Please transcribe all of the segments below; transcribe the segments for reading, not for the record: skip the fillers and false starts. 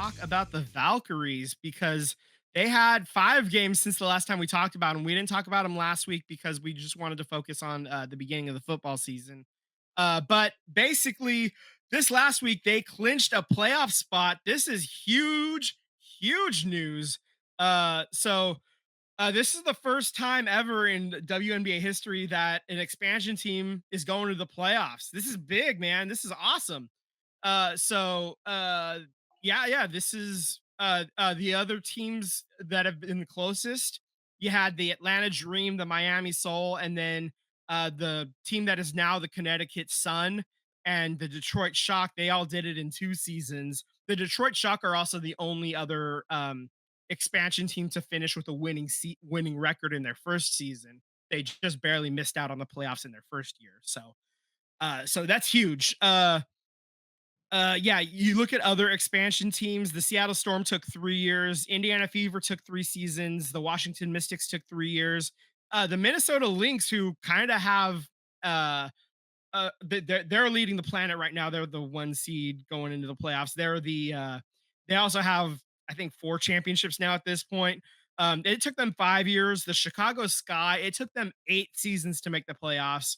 talk about the Valkyries because they had 5 games since the last time we talked about them. We didn't talk about them last week because we just wanted to focus on the beginning of the football season. But basically, this last week they clinched a playoff spot. This is huge, huge news. This is the first time ever in WNBA history that an expansion team is going to the playoffs. This is big, man. This is awesome. Yeah. This is the other teams that have been the closest. You had the Atlanta Dream, the Miami Soul, and then the team that is now the Connecticut Sun and the Detroit Shock. They all did it in 2 seasons. The Detroit Shock are also the only other expansion team to finish with a winning record in their first season. They just barely missed out on the playoffs in their first year. So that's huge. Yeah, you look at other expansion teams. The Seattle Storm took 3 years. Indiana Fever took 3 seasons. The Washington Mystics took 3 years. The Minnesota Lynx, who kind of have they're leading the planet right now. They're the 1 seed going into the playoffs. They also have, I think, 4 championships now at this point. It took them 5 years. The Chicago Sky, it took them 8 seasons to make the playoffs.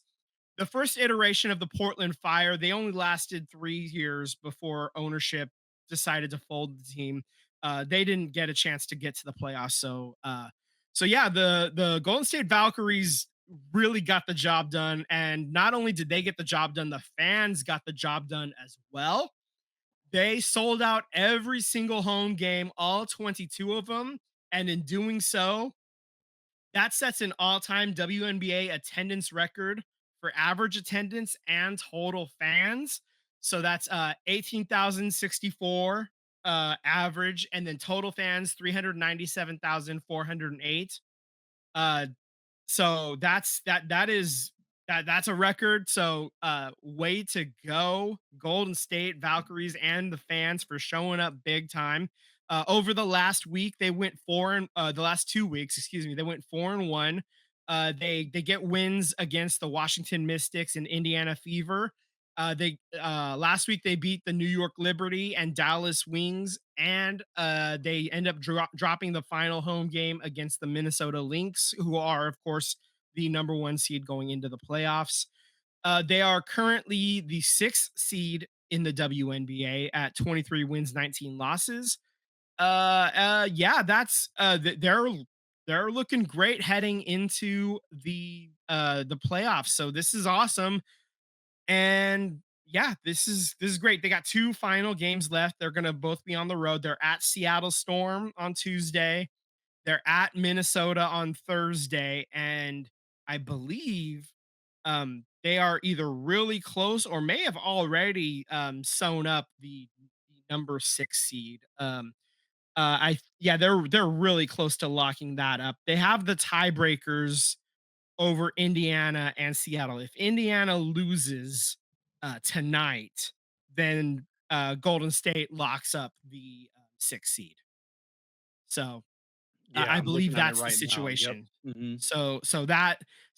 The first iteration of the Portland Fire, they only lasted 3 years before ownership decided to fold the team. They didn't get a chance to get to the playoffs. So yeah, the Golden State Valkyries really got the job done, and not only did they get the job done, the fans got the job done as well. They sold out every single home game, all 22 of them, and in doing so, that sets an all-time WNBA attendance record for average attendance and total fans. So that's 18,064 average, and then total fans 397,408. Uh so that's a record. So way to go, Golden State Valkyries and the fans, for showing up big time. Over the last week, they went the last 2 weeks, excuse me, they went 4-1. They get wins against the Washington Mystics and Indiana Fever. They Last week they beat the New York Liberty and Dallas Wings, and they end up dropping the final home game against the Minnesota Lynx, who are, of course, the number 1 seed going into the playoffs. They are currently the 6th seed in the WNBA at 23 wins, 19 losses. Yeah, they're looking great heading into the playoffs. So this is awesome. And yeah, this is great. They got 2 final games left. They're gonna both be on the road. They're at Seattle Storm on Tuesday. They're at Minnesota on Thursday, and I believe they are either really close or may have already sewn up the number 6 seed. I Yeah, they're really close to locking that up. They have the tiebreakers over Indiana and Seattle. If Indiana loses tonight, then Golden State locks up the 6 seed. So Yeah, I I'm believe looking at it that's the right now. Yep. situation. Mhm.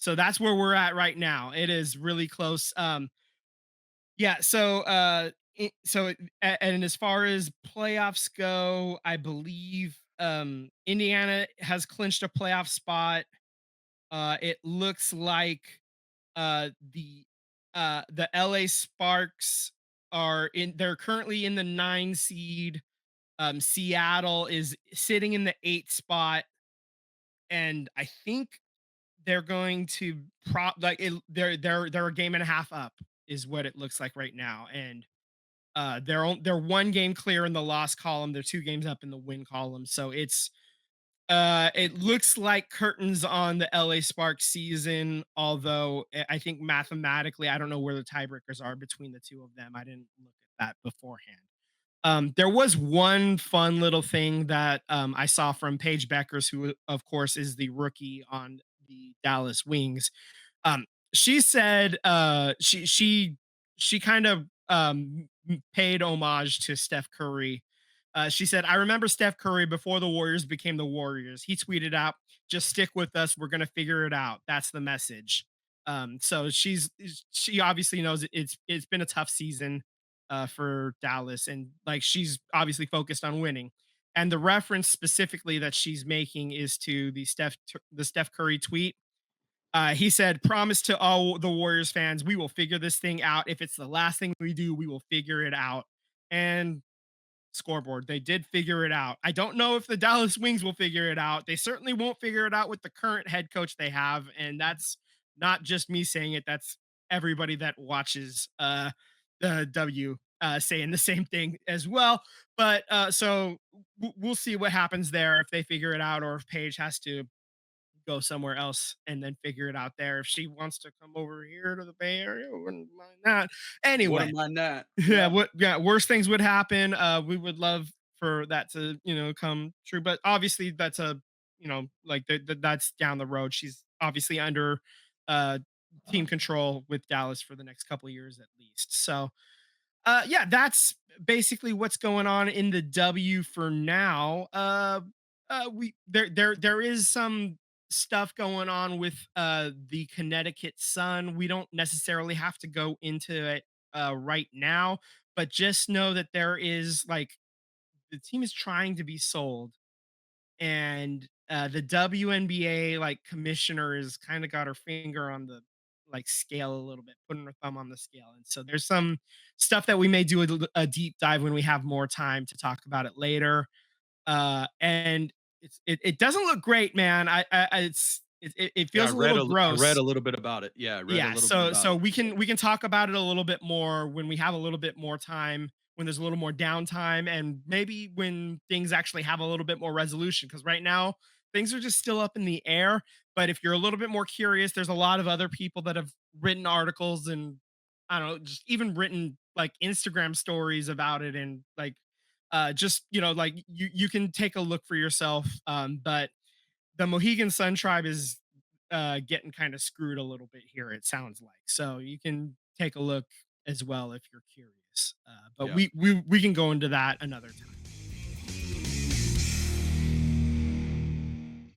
So that's where we're at right now. It is really close. Yeah. And as far as playoffs go, I believe Indiana has clinched a playoff spot. It looks like uh, the the LA Sparks they're currently in the 9 seed. Seattle is sitting in the 8th spot, and I think they're going to they're a game and a half up is what it looks like right now, and they're 1 game clear in the loss column. They're 2 games up in the win column. So it looks like curtains on the LA Sparks season, although I think mathematically, I don't know where the tiebreakers are between the two of them. I didn't look at that beforehand. There was one fun little thing that I saw from Paige Beckers, who, of course, is the rookie on the Dallas Wings. Um, she said she kind of paid homage to Steph Curry. She said, "I remember Steph Curry before the Warriors became the Warriors. He tweeted out, 'Just stick with us. We're gonna figure it out.' That's the message." So she obviously knows it's been a tough season. for Dallas, and like she's obviously focused on winning. And the reference specifically that she's making is to the Steph Curry tweet. He said, "Promise to all the Warriors fans, we will figure this thing out. If it's the last thing we do, we will figure it out." And scoreboard, they did figure it out. I don't know if the Dallas Wings will figure it out. They certainly won't figure it out with the current head coach they have, and that's not just me saying it. That's everybody that watches the W saying the same thing as well. But so we'll see what happens there if they figure it out, or if Paige has to go somewhere else and then figure it out there. If she wants to come over here to the Bay Area, I wouldn't mind that. Anyway, Wouldn't mind that. yeah, Yeah. worst things would happen. We would love for that to, come true, but obviously that's a, like that's down the road. She's obviously under uh team control with Dallas for the next couple of years at least. So yeah, that's basically what's going on in the W for now. We there is some stuff going on with the Connecticut Sun. We don't necessarily have to go into it right now, but just know that there is like the team is trying to be sold, and the WNBA like commissioner is kind of got her finger on the like scale a little bit, putting her thumb on the scale. And so there's some stuff that we may do a deep dive when we have more time to talk about it later. And it doesn't look great, man. It Yeah, feels a little I read gross. a little bit about it. Yeah, I read a Yeah, little bit about so it. we can talk about it a little bit more when we have a little bit more time, when there's a little more downtime, and maybe when things actually have a little bit more resolution. Because right now things are just still up in the air. But if you're a little bit more curious, there's a lot of other people that have written articles, and I don't know, just even written like Instagram stories about it, and like just like you can take a look for yourself. But the Mohegan Sun tribe is getting kind of screwed a little bit here, it sounds like. So you can take a look as well if you're curious. But Yeah. we can go into that another time.